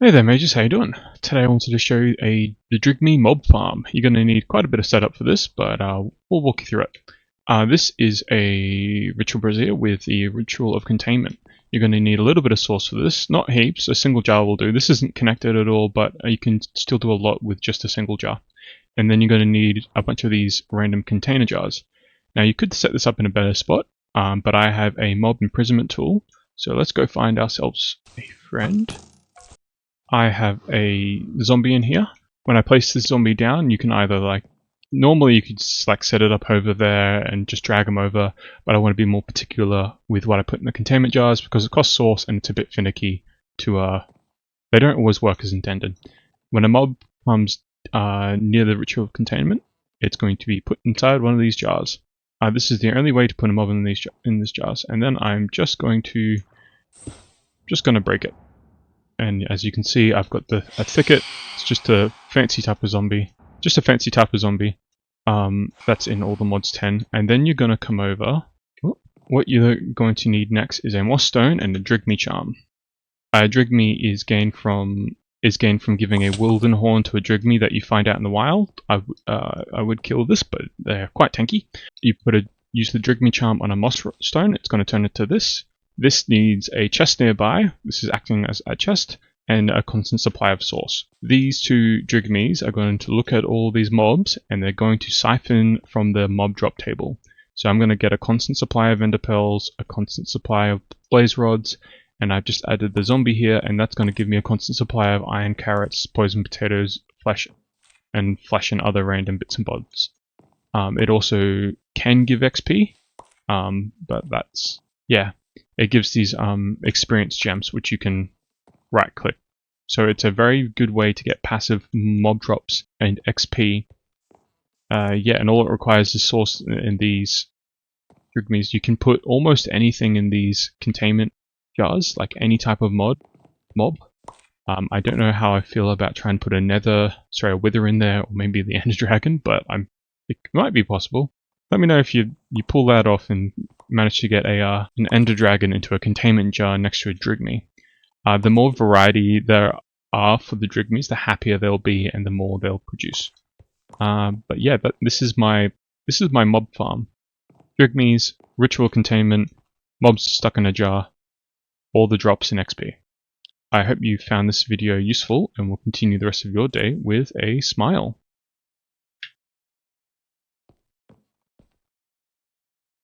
Hey there mages, how you doing? Today I wanted to show you the drygmy mob farm. You're going to need quite a bit of setup for this, but we'll walk you through it. This is a ritual brazier with the ritual of containment. You're going to need a little bit of sauce for this, not heaps, a single jar will do. This isn't connected at all, but you can still do a lot with just a single jar. And then you're going to need a bunch of these random container jars. Now you could set this up in a better spot, but I have a mob imprisonment tool, so let's go find ourselves a friend. I have a zombie in here. When I place this zombie down, you can either normally you could just set it up over there and just drag them over, but I want to be more particular with what I put in the containment jars because it costs sauce and it's a bit finicky to they don't always work as intended. When a mob comes near the ritual of containment, it's going to be put inside one of these jars. This is the only way to put a mob in these jars, and then I'm just going to break it. And as you can see, I've got a thicket. It's just a fancy type of zombie. Just a fancy type of zombie. That's in all the mods 10. And then you're going to come over. What you're going to need next is a moss stone and a drygmy charm. A drygmy is gained from giving a wilden horn to a drygmy that you find out in the wild. I would kill this, but they're quite tanky. You use the drygmy charm on a moss stone. It's going to turn it to this. This needs a chest nearby. This is acting as a chest and a constant supply of sauce. These two drygmies are going to look at all these mobs and they're going to siphon from the mob drop table. So I'm going to get a constant supply of ender pearls, a constant supply of blaze rods, and I've just added the zombie here, and that's going to give me a constant supply of iron carrots, poison potatoes, flesh and other random bits and bobs. It also can give XP, but that's, yeah. It gives these experience gems which you can right click. So it's a very good way to get passive mob drops and XP. And all it requires is sauce in these drygmies. You can put almost anything in these containment jars, like any type of mob. I don't know how I feel about trying to put a wither in there, or maybe the ender dragon, but it might be possible. Let me know if you pull that off and manage to get an ender dragon into a containment jar next to a drygmy. The more variety there are for the drygmies, the happier they'll be and the more they'll produce. But yeah, this is my mob farm. Drygmies, ritual containment, mobs stuck in a jar, all the drops in XP. I hope you found this video useful and will continue the rest of your day with a smile.